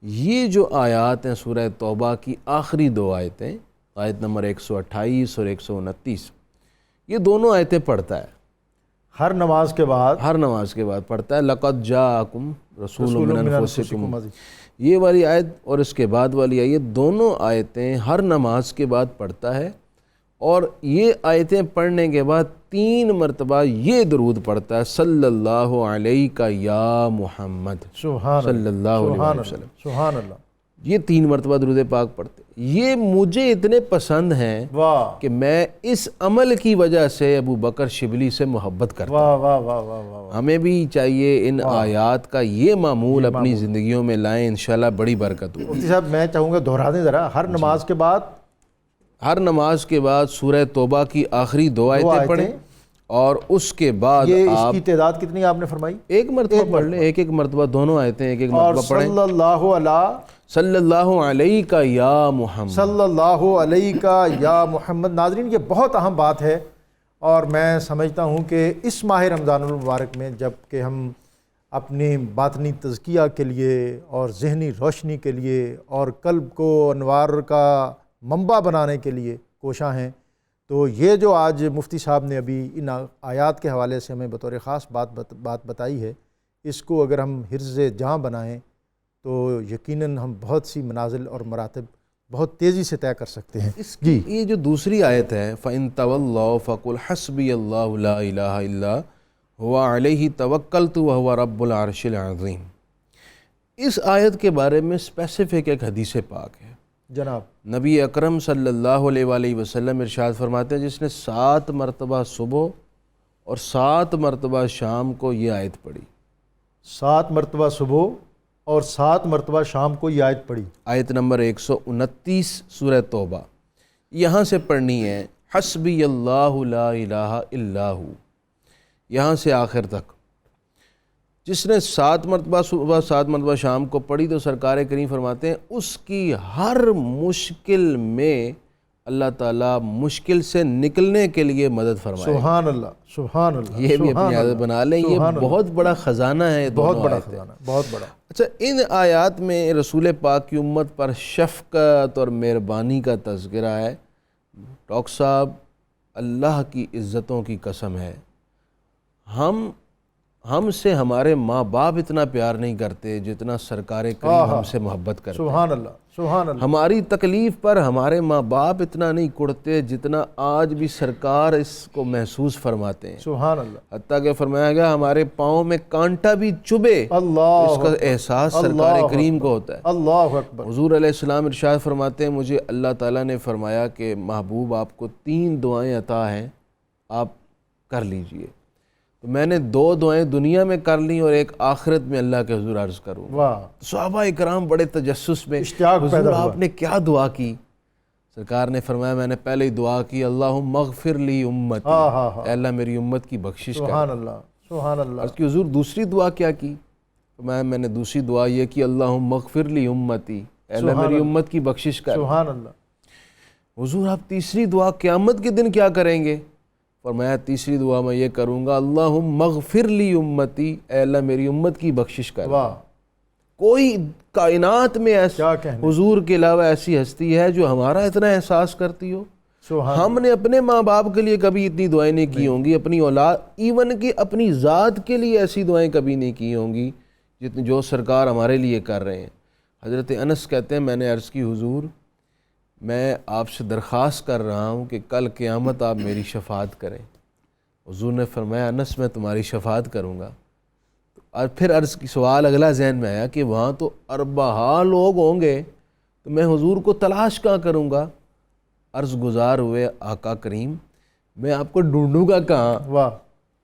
یہ جو آیات ہیں سورہ توبہ کی آخری دو آیتیں، آیت نمبر 128 اور 129، یہ دونوں آیتیں پڑھتا ہے ہر نماز کے بعد، ہر نماز کے بعد پڑھتا ہے۔ لقد جاءکم رسول من انفسکم، عزیز۔ یہ والی آیت اور اس کے بعد والی آیت، دونوں آیتیں ہر نماز کے بعد پڑھتا ہے، اور یہ آیتیں پڑھنے کے بعد 3 مرتبہ یہ درود پڑھتا ہے، صلی اللہ علیہ یا محمد، سبحان صلی اللہ سبحان علیہ وسلم۔ سبحان اللہ۔ یہ 3 مرتبہ درود پاک پڑھتے ہیں۔ یہ مجھے اتنے پسند ہیں واہ کہ میں اس عمل کی وجہ سے ابو بکر شبلی سے محبت کرتا ہوں۔ واہ واہ واہ واہ واہ۔ ہمیں بھی چاہیے ان آیات کا یہ معمول اپنی زندگیوں میں لائیں، انشاءاللہ بڑی برکت ہوگی۔ مفتی صاحب میں چاہوں گا دہرا دیں ذرا، ہر نماز کے بعد، ہر نماز کے بعد سورہ توبہ کی آخری 2 آیتیں پڑھیں، اور اس کے بعد یہ اس آپ کی تعداد کتنی آپ نے فرمائی؟ ایک مرتبہ پڑھ لیں، ایک مرتبہ دونوں آیتیں ایک اور مرتبہ پڑھیں۔ صلی اللہ علیہ، صلی اللہ علیہ کا یا محمد، صلی اللہ علیہ کا یا محمد۔ ناظرین، یہ بہت اہم بات ہے، اور میں سمجھتا ہوں کہ اس ماہ رمضان المبارک میں جب کہ ہم اپنی باطنی تزکیہ کے لیے اور ذہنی روشنی کے لیے اور قلب کو انوار کا منبع بنانے کے لیے کوشاں ہیں، تو یہ جو آج مفتی صاحب نے ابھی ان آیات کے حوالے سے ہمیں بطور خاص بات بتائی ہے، اس کو اگر ہم حرز جاں بنائیں تو یقیناً ہم بہت سی منازل اور مراتب بہت تیزی سے طے کر سکتے ہیں۔ جی، یہ جو دوسری آیت ہے، فَإِن تَوَلَّوْا فَقُلْ حَسْبِيَ اللَّهُ لَا إِلَٰهَ إِلَّا هُوَ عَلَيْهِ تَوَكَّلْتُ وَهُوَ رَبُّ الْعَرْشِ الْعَظِيمِ، اس آیت کے بارے میں اسپیسیفک ایک حدیث پاک ہے۔ جناب نبی اکرم صلی اللہ علیہ وآلہ وسلم ارشاد فرماتے ہیں، جس نے 7 مرتبہ صبح اور 7 مرتبہ شام کو یہ آیت پڑھی، 7 مرتبہ صبح اور 7 مرتبہ شام کو یہ آیت پڑھی، آیت نمبر 129 سورہ توبہ، یہاں سے پڑھنی ہے، حسبی اللہ لا الہ الا ہو، یہاں سے آخر تک۔ جس نے 7 مرتبہ صبح 7 مرتبہ شام کو پڑھی تو سرکار کریم فرماتے ہیں اس کی ہر مشکل میں اللہ تعالیٰ مشکل سے نکلنے کے لیے مدد فرمائے. سبحان اللہ، سبحان اللہ. یہ بھی اپنی عادت بنا لیں. یہ بہت بڑا خزانہ ہے. بہت بڑا خزانہ، بہت بڑا. اچھا، ان آیات میں رسول پاک کی امت پر شفقت اور مہربانی کا تذکرہ ہے. ڈاکٹر صاحب، اللہ کی عزتوں کی قسم ہے، ہم سے ہمارے ماں باپ اتنا پیار نہیں کرتے جتنا سرکار کریم ہم سے محبت کرتے. سبحان اللہ، سبحان اللہ. ہماری تکلیف پر ہمارے ماں باپ اتنا نہیں کڑتے جتنا آج بھی سرکار اس کو محسوس فرماتے ہیں. سبحان اللہ. حتیٰ کہ فرمایا گیا ہمارے پاؤں میں کانٹا بھی چبھے اللہ، اس کا احساس سرکار کریم کو ہوتا ہے. اللہ اکبر. حضور علیہ السلام ارشاد فرماتے ہیں، مجھے اللہ تعالیٰ نے فرمایا کہ محبوب آپ کو 3 دعائیں عطا ہیں، آپ کر لیجئے. تو میں نے 2 دعائیں دنیا میں کر لیں اور ایک آخرت میں اللہ کے حضور عرض کروں. واہ. صحابہ اکرام بڑے تجسس میں، اشتیاق حضور پیدا ہوا. آپ نے کیا دعا کی؟ سرکار نے فرمایا میں نے پہلے ہی دعا کی، اللہم اغفر لی امتی، اے اللہ میری امت کی بخشش کر. سبحان اللہ، سبحان اللہ. عرض کی حضور دوسری دعا کیا کی؟ میں نے دوسری دعا یہ کی، اللہم اغفر لی امتی، اے اللہ میری امت کی بخشش کر. سبحان اللہ. حضور آپ تیسری دعا قیامت کے دن کیا کریں گے؟ فرمایا تیسری دعا میں یہ کروں گا، اللہم اغفر لی امتی، اے اللہ میری امت کی بخشش کر. واہ. کوئی کائنات میں کیا کہنے. حضور کے علاوہ ایسی ہستی ہے جو ہمارا اتنا احساس کرتی ہو؟ سبحان. ہم نے اپنے ماں باپ کے لیے کبھی اتنی دعائیں نہیں کی ہوں گی، اپنی اولاد ایون کہ اپنی ذات کے لیے ایسی دعائیں کبھی نہیں کی ہوں گی جتنی جو سرکار ہمارے لیے کر رہے ہیں. حضرت انس کہتے ہیں میں نے عرض کی حضور میں آپ سے درخواست کر رہا ہوں کہ کل قیامت آپ میری شفاعت کریں. حضور نے فرمایا انس میں تمہاری شفاعت کروں گا. اور پھر عرض کی سوال اگلا ذہن میں آیا کہ وہاں تو اربعہ لوگ ہوں گے تو میں حضور کو تلاش کہاں کروں گا؟ عرض گزار ہوئے آقا کریم میں آپ کو ڈھونڈوں گا کہاں؟ واہ.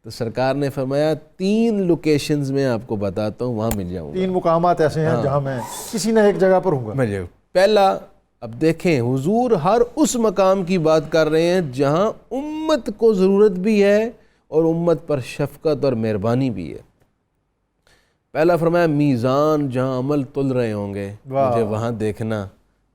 تو سرکار نے فرمایا 3 لوکیشنز میں آپ کو بتاتا ہوں، وہاں مل جاؤں گا. 3 مقامات ایسے ہیں جہاں میں کسی نہ ایک جگہ پر ہوں گا. مل جاؤں. پہلا، اب دیکھیں حضور ہر اس مقام کی بات کر رہے ہیں جہاں امت کو ضرورت بھی ہے اور امت پر شفقت اور مہربانی بھی ہے. پہلا فرمایا میزان جہاں عمل تل رہے ہوں گے مجھے وہاں دیکھنا،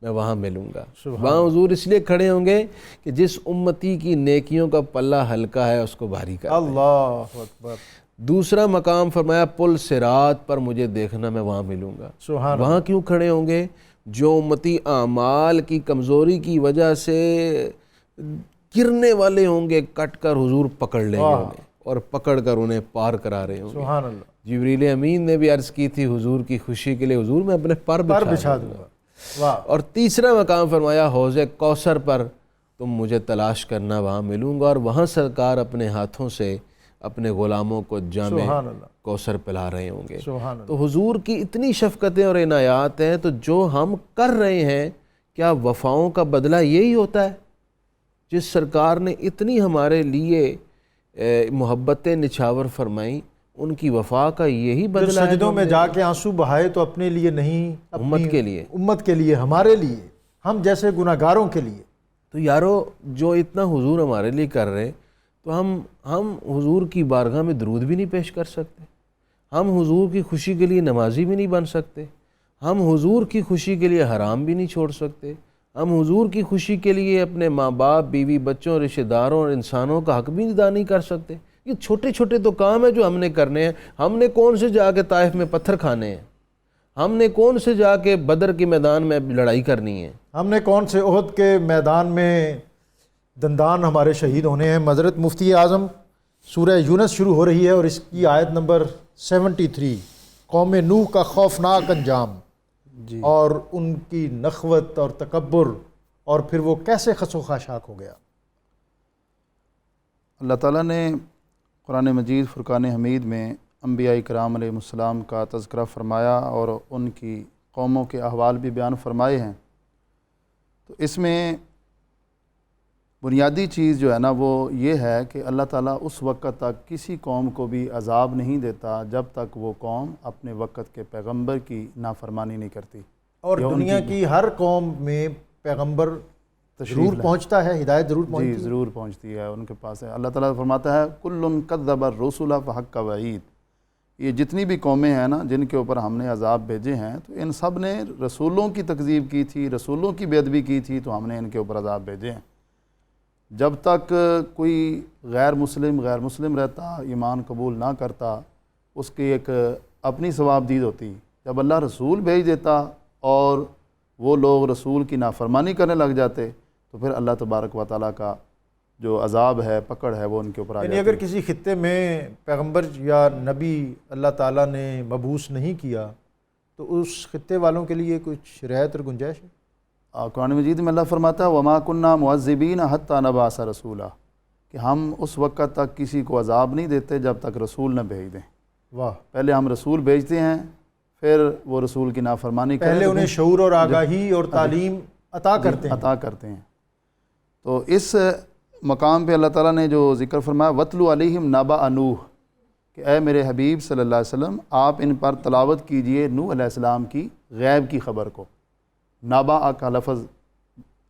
میں وہاں ملوں گا. وہاں حضور اس لیے کھڑے ہوں گے کہ جس امتی کی نیکیوں کا پلہ ہلکا ہے اس کو بھاری کر. اللہ اکبر. دوسرا مقام فرمایا پل صراط پر مجھے دیکھنا، میں وہاں ملوں گا. سبحان. وہاں کیوں کھڑے ہوں گے؟ جو امتی اعمال کی کمزوری کی وجہ سے گرنے والے ہوں گے کٹ کر حضور پکڑ لیں گے انہیں اور پکڑ کر انہیں پار کرا رہے ہوں گے. سبحان اللہ. جبریل امین نے بھی عرض کی تھی حضور کی خوشی کے لیے حضور میں اپنے پر بچھا دوں گا. واہ. اور تیسرا مقام فرمایا حوض کوثر پر تم مجھے تلاش کرنا، وہاں ملوں گا. اور وہاں سرکار اپنے ہاتھوں سے اپنے غلاموں کو جام کوثر پلا رہے ہوں گے. تو حضور کی اتنی شفقتیں اور عنایات ہیں، تو جو ہم کر رہے ہیں کیا وفاؤں کا بدلہ یہی ہوتا ہے؟ جس سرکار نے اتنی ہمارے لیے محبتیں نچھاور فرمائیں، ان کی وفا کا یہی بدلہ ہے؟ سجدوں میں جا کے آنسو بہائے تو اپنے لیے نہیں، امت کے لیے، امت کے لیے، ہمارے لیے، ہم جیسے گناہگاروں کے لیے. تو یارو جو اتنا حضور ہمارے لیے کر رہے تو ہم حضور کی بارگاہ میں درود بھی نہیں پیش کر سکتے، ہم حضور کی خوشی کے لیے نمازی بھی نہیں بن سکتے، ہم حضور کی خوشی کے لیے حرام بھی نہیں چھوڑ سکتے، ہم حضور کی خوشی کے لیے اپنے ماں باپ، بیوی بچوں، رشتہ داروں اور انسانوں کا حق بھی ادا نہیں کر سکتے. یہ چھوٹے چھوٹے تو کام ہیں جو ہم نے کرنے ہیں. ہم نے کون سے جا کے طائف میں پتھر کھانے ہیں؟ ہم نے کون سے جا کے بدر کے میدان میں لڑائی کرنی ہے؟ ہم نے کون سے احد کے میدان میں دندان ہمارے شہید ہونے ہیں؟ حضرت مفتی اعظم سورہ یونس شروع ہو رہی ہے اور اس کی آیت نمبر 73 قوم نوح کا خوفناک انجام اور ان کی نخوت اور تکبر اور پھر وہ کیسے خس و خاشاک ہو گیا. اللہ تعالیٰ نے قرآن مجید فرقان حمید میں انبیاء کرام علیہ السلام کا تذکرہ فرمایا اور ان کی قوموں کے احوال بھی بیان فرمائے ہیں. تو اس میں بنیادی چیز جو ہے نا وہ یہ ہے کہ اللہ تعالیٰ اس وقت تک کسی قوم کو بھی عذاب نہیں دیتا جب تک وہ قوم اپنے وقت کے پیغمبر کی نافرمانی نہیں کرتی. اور دنیا کی ہر قوم میں پیغمبر ضرور پہنچتا ہے، ہدایت ضرور پہنچتی ہے. جی ضرور پہنچتی ہے، ان کے پاس ہے. اللہ تعالیٰ فرماتا ہے کل کذب الرسل فحق وعید، یہ جتنی بھی قومیں ہیں نا جن کے اوپر ہم نے عذاب بھیجے ہیں، تو ان سب نے رسولوں کی تکذیب کی تھی، رسولوں کی بے ادبی کی تھی، تو ہم نے ان کے اوپر عذاب بھیجے ہیں۔ جب تک کوئی غیر مسلم رہتا، ایمان قبول نہ کرتا، اس کی ایک اپنی ثواب دید ہوتی۔ جب اللہ رسول بھیج دیتا اور وہ لوگ رسول کی نافرمانی کرنے لگ جاتے، تو پھر اللہ تبارک و تعالیٰ کا جو عذاب ہے، پکڑ ہے، وہ ان کے اوپر آ جاتی۔ یعنی اگر کسی خطے میں پیغمبر یا نبی اللہ تعالیٰ نے مبعوث نہیں کیا تو اس خطے والوں کے لیے کچھ رعایت اور گنجائش ہے؟ قرآن مجید میں اللہ فرماتا ہے وَمَا كُنَّا مُعَذِّبِينَ حَتَّى نَبْعَثَ رَسُولًا، کہ ہم اس وقت تک کسی کو عذاب نہیں دیتے جب تک رسول نہ بھیج دیں۔ واہ، پہلے ہم رسول بھیجتے ہیں، پھر وہ رسول کی نافرمانی کریں، پہلے انہیں شعور اور آگاہی اور تعلیم عطا کرتے ہیں۔ تو اس مقام پہ اللہ تعالیٰ نے جو ذکر فرمایا وَاتْلُ عَلَيْهِمْ نَبَأَ نوح، کہ اے میرے حبیب صلی اللہ علیہ وسلم آپ ان پر تلاوت کیجئے نوح علیہ السلام کی غیب کی خبر کو۔ نبأ کا لفظ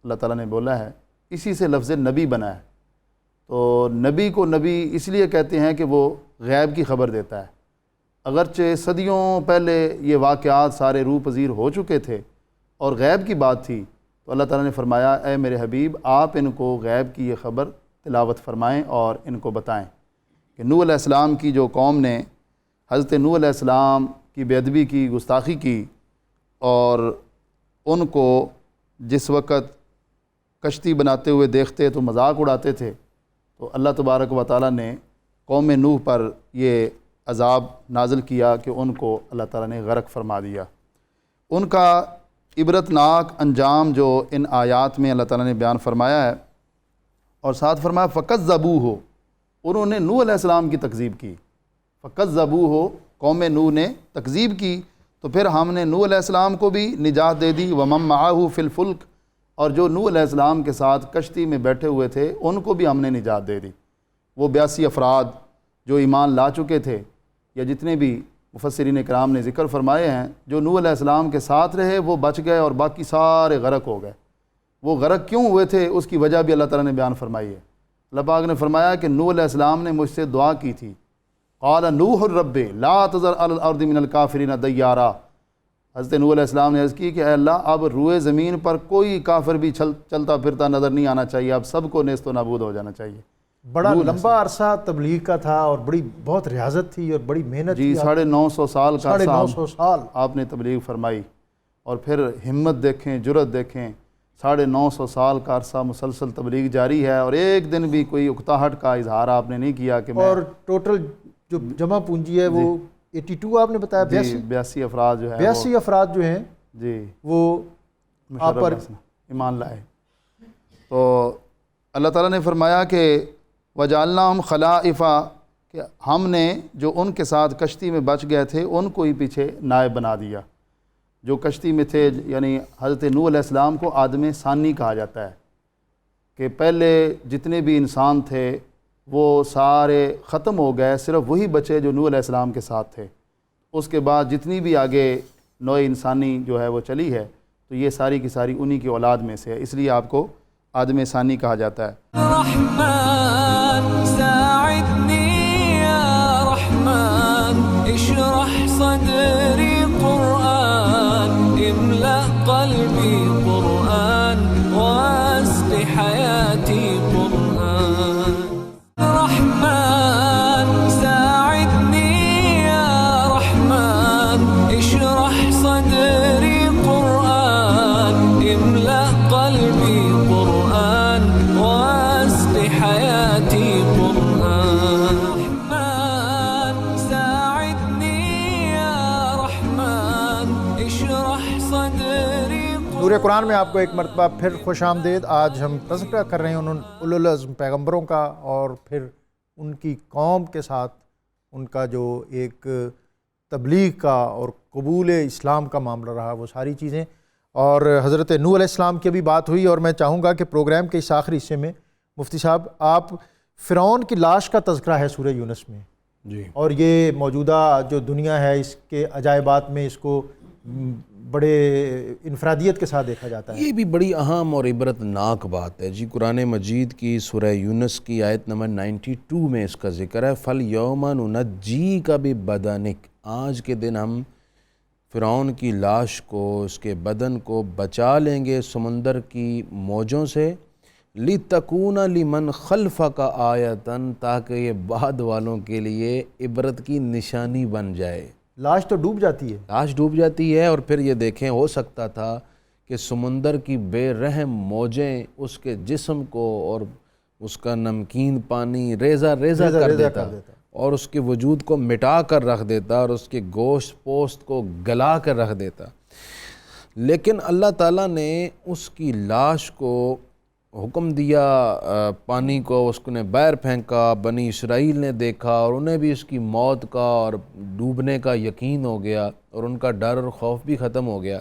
اللہ تعالیٰ نے بولا ہے، اسی سے لفظ نبی بنا ہے۔ تو نبی کو نبی اس لیے کہتے ہیں کہ وہ غیب کی خبر دیتا ہے۔ اگرچہ صدیوں پہلے یہ واقعات سارے روح پذیر ہو چکے تھے اور غیب کی بات تھی، تو اللہ تعالیٰ نے فرمایا اے میرے حبیب آپ ان کو غیب کی یہ خبر تلاوت فرمائیں اور ان کو بتائیں کہ نوح علیہ السلام کی جو قوم نے حضرت نوح علیہ السلام کی بے ادبی کی، گستاخی کی، اور ان کو جس وقت کشتی بناتے ہوئے دیکھتے تو مذاق اڑاتے تھے، تو اللہ تبارک و تعالیٰ نے قوم نوح پر یہ عذاب نازل کیا کہ ان کو اللہ تعالیٰ نے غرق فرما دیا۔ ان کا عبرتناک انجام جو ان آیات میں اللہ تعالیٰ نے بیان فرمایا ہے، اور ساتھ فرمایا فَكَذَّبُوهُ، انہوں نے نوح علیہ السلام کی تکذیب کی۔ فَكَذَّبُوهُ، قوم نوح نے تکذیب کی، تو پھر ہم نے نوح علیہ السلام کو بھی نجات دے دی، وَمَن مَعَهُ فِي الْفُلْكِ، اور جو نوح علیہ السلام کے ساتھ کشتی میں بیٹھے ہوئے تھے ان کو بھی ہم نے نجات دے دی۔ وہ 82 افراد جو ایمان لا چکے تھے، یا جتنے بھی مفسرین کرام نے ذکر فرمائے ہیں، جو نوح علیہ السلام کے ساتھ رہے وہ بچ گئے اور باقی سارے غرق ہو گئے۔ وہ غرق کیوں ہوئے تھے اس کی وجہ بھی اللہ تعالیٰ نے بیان فرمائی ہے۔ اللہ پاک نے فرمایا کہ نوح علیہ السلام نے مجھ سے دعا کی تھی، قال نوح الرب لا تذر علی الارض من الکافرین دیارا، حضرت نوح علیہ السلام نے عرض کی کہ اے اللہ اب روئے زمین پر کوئی کافر بھی چلتا پھرتا نظر نہیں آنا چاہیے، اب سب کو نیست و نابود ہو جانا چاہیے۔ بڑا لمبا عرصہ تبلیغ کا تھا اور بڑی بہت ریاضت تھی اور بڑی محنت جی، 950 سال کا عرصہ 950 سال آپ نے تبلیغ فرمائی، اور پھر ہمت دیکھیں، جرت دیکھیں، 950 سال کا عرصہ مسلسل تبلیغ جاری ہے، اور ایک دن بھی کوئی اکتاہٹ کا اظہار آپ نے نہیں کیا کہ میں، اور ٹوٹل جو جمع پونجی ہے وہ 82 آپ نے بتایا، 82 افراد جو ہے 82 افراد جو ہیں جی وہ آپ پر ایمان لائے۔ تو اللہ تعالیٰ نے فرمایا کہ وَجَعَلْنَاهُمْ خَلَائِفَ، کہ ہم نے جو ان کے ساتھ کشتی میں بچ گئے تھے ان کو ہی پیچھے نائب بنا دیا۔ جو کشتی میں تھے، یعنی حضرت نوح علیہ السلام کو آدم ثانی کہا جاتا ہے، کہ پہلے جتنے بھی انسان تھے وہ سارے ختم ہو گئے، صرف وہی بچے جو نوح علیہ السلام کے ساتھ تھے۔ اس کے بعد جتنی بھی آگے نوع انسانی جو ہے وہ چلی ہے، تو یہ ساری کی ساری انہی کی اولاد میں سے ہے، اس لیے آپ کو آدم ثانی کہا جاتا ہے۔ رحمن ساعدني يا رحمن اشرح صدري قرآن املأ قلبي قرآن واسق حياتي قرآن رحمن ساعدني يا رحمن اشرح صدري قرآن املأ قلبي قرآن واسق حياتي قرآن رحمن ساعدني يا رحمن اشرح صدري نور قرآن میں آپ کو ایک مرتبہ پھر خوش آمدید۔ آج ہم تذکرہ کر رہے ہیں ان اولو العزم پیغمبروں کا، اور پھر ان کی قوم کے ساتھ ان کا جو ایک تبلیغ کا اور قبول اسلام کا معاملہ رہا، وہ ساری چیزیں، اور حضرت نوح علیہ السلام کی بھی بات ہوئی۔ اور میں چاہوں گا کہ پروگرام کے اس آخری حصے میں مفتی صاحب آپ فرعون کی لاش کا تذکرہ ہے سورہ یونس میں جی، اور یہ موجودہ جو دنیا ہے اس کے عجائبات میں اس کو بڑے انفرادیت کے ساتھ دیکھا جاتا ہے۔ یہ بھی بڑی اہم اور عبرت ناک بات ہے جی۔ قرآن مجید کی سورہ یونس کی آیت نمبر 92 میں اس کا ذکر ہے، فَالْيَوْمَ نُنَجِّيكَ بِبَدَنِكَ، آج کے دن ہم فرعون کی لاش کو، اس کے بدن کو بچا لیں گے سمندر کی موجوں سے، لِتَكُونَ لِمَنْ خَلْفَكَ آیَةً، تاکہ یہ بعد والوں کے لیے عبرت کی نشانی بن جائے۔ لاش تو ڈوب جاتی ہے، لاش ڈوب جاتی ہے، اور پھر یہ دیکھیں ہو سکتا تھا کہ سمندر کی بے رحم موجیں اس کے جسم کو اور اس کا نمکین پانی ریزہ ریزہ کر دیتا اور اس کے وجود کو مٹا کر رکھ دیتا اور اس کے گوشت پوست کو گلا کر رکھ دیتا، لیکن اللہ تعالیٰ نے اس کی لاش کو حکم دیا پانی کو، اس کو نے باہر پھینکا، بنی اسرائیل نے دیکھا اور انہیں بھی اس کی موت کا اور ڈوبنے کا یقین ہو گیا اور ان کا ڈر اور خوف بھی ختم ہو گیا،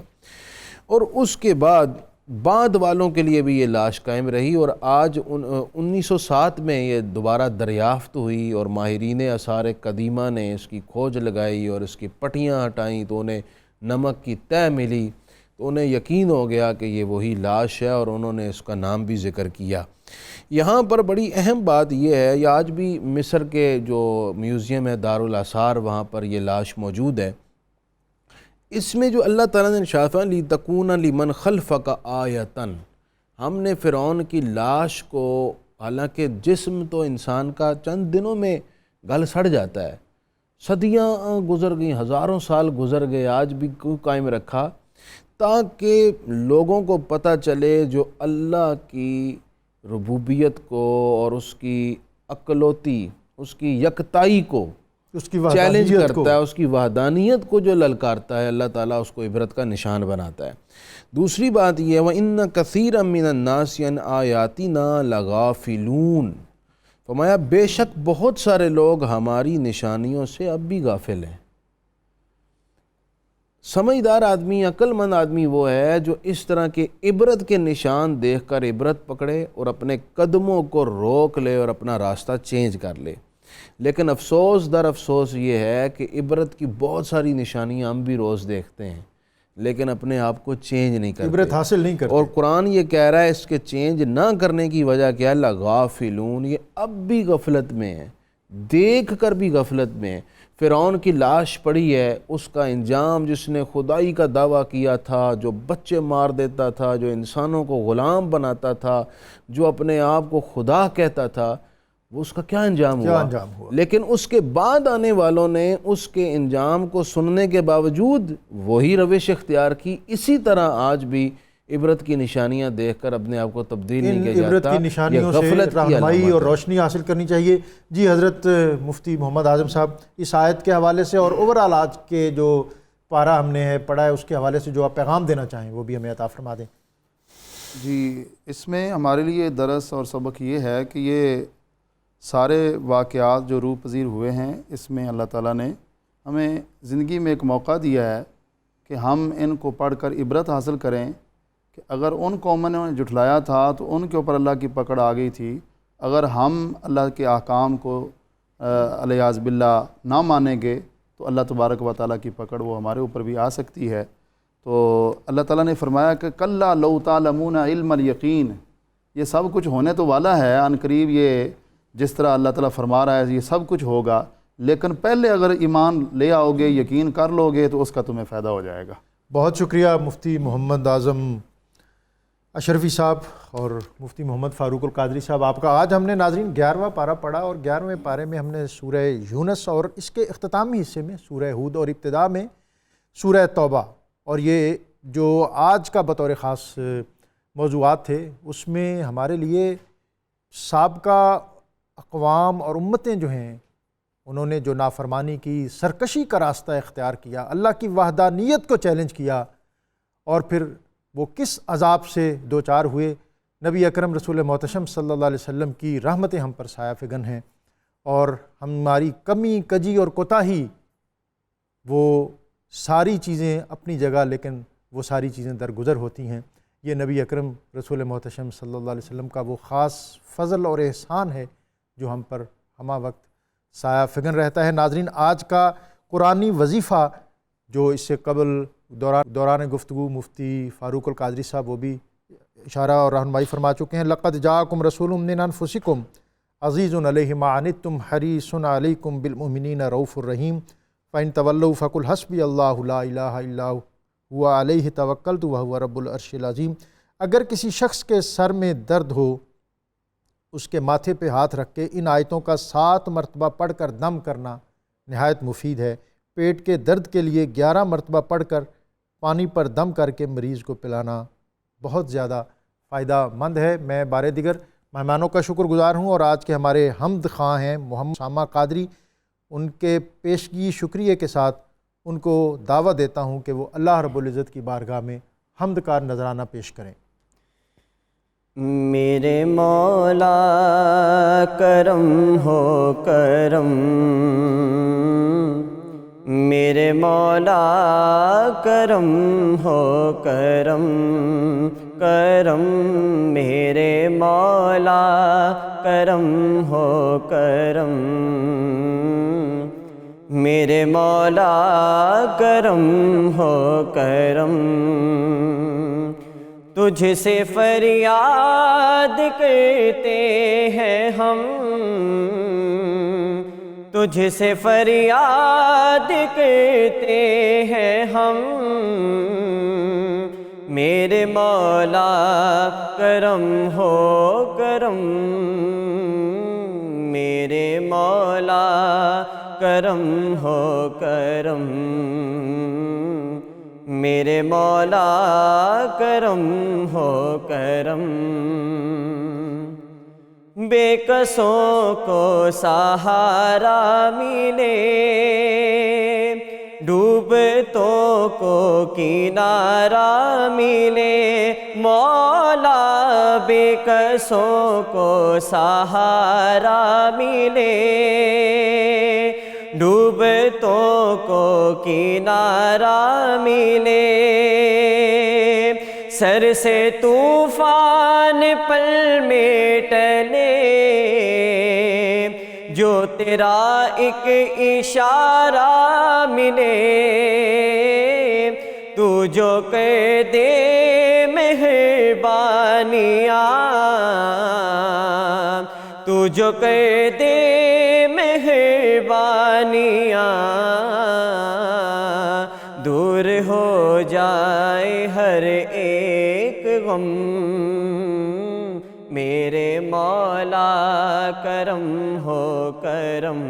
اور اس کے بعد والوں کے لیے بھی یہ لاش قائم رہی، اور آج 1907 میں یہ دوبارہ دریافت ہوئی اور ماہرین آثار قدیمہ نے اس کی کھوج لگائی اور اس کی پٹیاں ہٹائیں تو انہیں نمک کی تہ ملی، تو انہیں یقین ہو گیا کہ یہ وہی لاش ہے اور انہوں نے اس کا نام بھی ذکر کیا۔ یہاں پر بڑی اہم بات یہ ہے، یہ آج بھی مصر کے جو میوزیم ہے دارالآثار، وہاں پر یہ لاش موجود ہے، اس میں جو اللہ تعالیٰ نے ارشاد فرمایا لِتَكُونَ لِمَنْ خَلْفَكَ آیَةً، ہم نے فرعون کی لاش کو، حالانکہ جسم تو انسان کا چند دنوں میں گل سڑ جاتا ہے، صدیاں گزر گئیں، ہزاروں سال گزر گئے، آج بھی کیوں قائم رکھا، تاکہ لوگوں کو پتہ چلے جو اللہ کی ربوبیت کو اور اس کی اکلوتی، اس کی یکتائی کو اس کی چیلنج وحدانیت کو، کرتا ہے، اس کی وحدانیت کو جو للکارتا ہے، اللہ تعالیٰ اس کو عبرت کا نشان بناتا ہے۔ دوسری بات یہ ہے وَإِنَّ كَثِيرًا مِّنَ النَّاسِ عَنْ آيَاتِنَا لَغَافِلُونَ، فرمایا بے شک بہت سارے لوگ ہماری نشانیوں سے اب بھی غافل ہیں۔ سمجھدار آدمی، عقل مند آدمی وہ ہے جو اس طرح کے عبرت کے نشان دیکھ کر عبرت پکڑے اور اپنے قدموں کو روک لے اور اپنا راستہ چینج کر لے، لیکن افسوس در افسوس یہ ہے کہ عبرت کی بہت ساری نشانیاں ہم بھی روز دیکھتے ہیں لیکن اپنے آپ کو چینج نہیں کرتے، عبرت حاصل نہیں کرتے، اور قرآن یہ کہہ رہا ہے اس کے چینج نہ کرنے کی وجہ کیا ہے، لغافلون، یہ اب بھی غفلت میں ہے، دیکھ کر بھی غفلت میں ہے۔ فرعون کی لاش پڑی ہے، اس کا انجام، جس نے خدائی کا دعویٰ کیا تھا، جو بچے مار دیتا تھا، جو انسانوں کو غلام بناتا تھا، جو اپنے آپ کو خدا کہتا تھا، وہ اس کا کیا انجام ہوا؟ لیکن اس کے بعد آنے والوں نے اس کے انجام کو سننے کے باوجود وہی روش اختیار کی۔ اسی طرح آج بھی عبرت کی نشانیاں دیکھ کر اپنے آپ کو تبدیل نہیں کیا جاتا، عبرت کی نشانیوں سے رہنمائی اور روشنی حاصل کرنی چاہیے۔ جی حضرت مفتی محمد اعظم صاحب، اس آیت کے حوالے سے اور اوورآل آج کے جو پارہ ہم نے پڑھا ہے اس کے حوالے سے جو آپ پیغام دینا چاہیں وہ بھی ہمیں عطا فرما دیں۔ جی، اس میں ہمارے لیے درس اور سبق یہ ہے کہ یہ سارے واقعات جو روح پذیر ہوئے ہیں، اس میں اللہ تعالیٰ نے ہمیں زندگی میں ایک موقع دیا ہے کہ ہم ان کو پڑھ کر عبرت حاصل کریں کہ اگر ان قوموں نے جھٹلایا تھا تو ان کے اوپر اللہ کی پکڑ آ گئی تھی، اگر ہم اللہ کے احکام کو علیاذ باللہ نہ مانیں گے تو اللہ تبارک و تعالیٰ کی پکڑ وہ ہمارے اوپر بھی آ سکتی ہے۔ تو اللہ تعالیٰ نے فرمایا کہ کلا لو تعلمون علم الیقین، یہ سب کچھ ہونے تو والا ہے، عن قریب یہ جس طرح اللہ تعالیٰ فرما رہا ہے یہ سب کچھ ہوگا، لیکن پہلے اگر ایمان لے آؤ گے، یقین کر لو گے تو اس کا تمہیں فائدہ ہو جائے گا۔ بہت شکریہ مفتی محمد اعظم اشرفی صاحب اور مفتی محمد فاروق القادری صاحب آپ کا۔ آج ہم نے ناظرین 11واں پارہ پڑھا اور 11ویں پارے میں ہم نے سورہ یونس اور اس کے اختتامی حصے میں سورہ ہود اور ابتدا میں سورہ توبہ، اور یہ جو آج کا بطور خاص موضوعات تھے اس میں ہمارے لیے سابقہ اقوام اور امتیں جو ہیں انہوں نے جو نافرمانی کی، سرکشی کا راستہ اختیار کیا، اللہ کی وحدانیت کو چیلنج کیا، اور پھر وہ کس عذاب سے دوچار ہوئے۔ نبی اکرم رسول محتشم صلی اللہ علیہ وسلم کی رحمتیں ہم پر سایہ فگن ہیں، اور ہماری کمی کجی اور کوتاہی، وہ ساری چیزیں اپنی جگہ لیکن وہ ساری چیزیں درگزر ہوتی ہیں۔ یہ نبی اکرم رسول محتشم صلی اللہ علیہ وسلم کا وہ خاص فضل اور احسان ہے جو ہم پر ہمہ وقت سایہ فگن رہتا ہے۔ ناظرین، آج کا قرآنی وظیفہ جو اس سے قبل دوران گفتگو مفتی فاروق القادری صاحب وہ بھی اشارہ اور رہنمائی فرما چکے ہیں۔ لقد جاءکم رسول من انفسکم عزیز علیہ ما عنتم حریص علیکم بالمؤمنین رؤوف الرحیم فإن تولوا فقل حسبی اللہ لا الہ الا هو علیہ توکلت وہو رب العرش العظیم۔ اگر کسی شخص کے سر میں درد ہو اس کے ماتھے پہ ہاتھ رکھ کے ان آیتوں کا 7 مرتبہ پڑھ کر دم کرنا نہایت مفید ہے۔ پیٹ کے درد کے لیے 11 مرتبہ پڑھ کر پانی پر دم کر کے مریض کو پلانا بہت زیادہ فائدہ مند ہے۔ میں بارے دیگر مہمانوں کا شکر گزار ہوں اور آج کے ہمارے حمد خواں ہیں محمد اسامہ قادری، ان کے پیشگی شکریہ کے ساتھ ان کو دعوت دیتا ہوں کہ وہ اللہ رب العزت کی بارگاہ میں حمد کا نذرانہ پیش کریں۔ میرے مولا کرم ہو کرم، میرے مولا کرم ہو کرم، کرم میرے مولا کرم ہو کرم، میرے مولا کرم ہو کرم، تجھ سے فریاد کرتے ہیں ہم، تجھ سے فریاد کرتے ہیں ہم، میرے مولا کرم ہو کرم، میرے مولا کرم ہو کرم، میرے مولا کرم ہو کرم، بے کسوں کو سہارا ملے، ڈوبتوں کو کنارہ ملے، مولا بے کسوں کو سہارا ملے، ڈوبتوں کو کنارہ ملے، سر سے طوفان پل میں ٹلے، جو تیرا ایک اشارہ ملے، تو جو کر دے مہربانیاں، تو جو کر دے مہربانیاں، دور ہو جائے ہر ایک غم، میرے مولا کرم ہو کرم،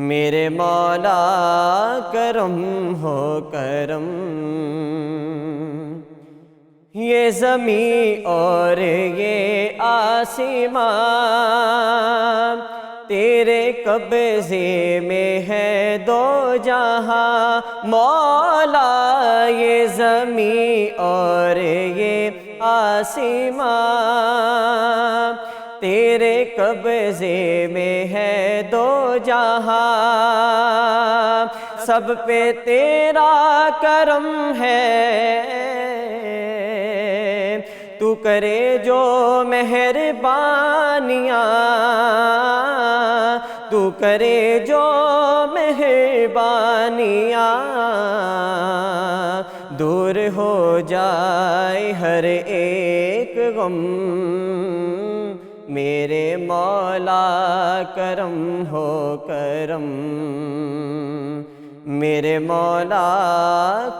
میرے مولا کرم ہو کرم، یہ زمین اور یہ آسمان تیرے قبضے میں ہے دو جہاں، مولا یہ زمین اور یہ آسمان تیرے قبضے میں ہے دو جہاں، سب پہ تیرا کرم ہے، تو کرے جو مہربانیاں، تو کرے جو مہربانیاں، دور ہو جائے ہر ایک غم، میرے مولا کرم ہو کرم، میرے مولا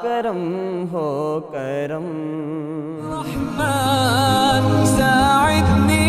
کرم ہو کرم۔ رحمن ساعدني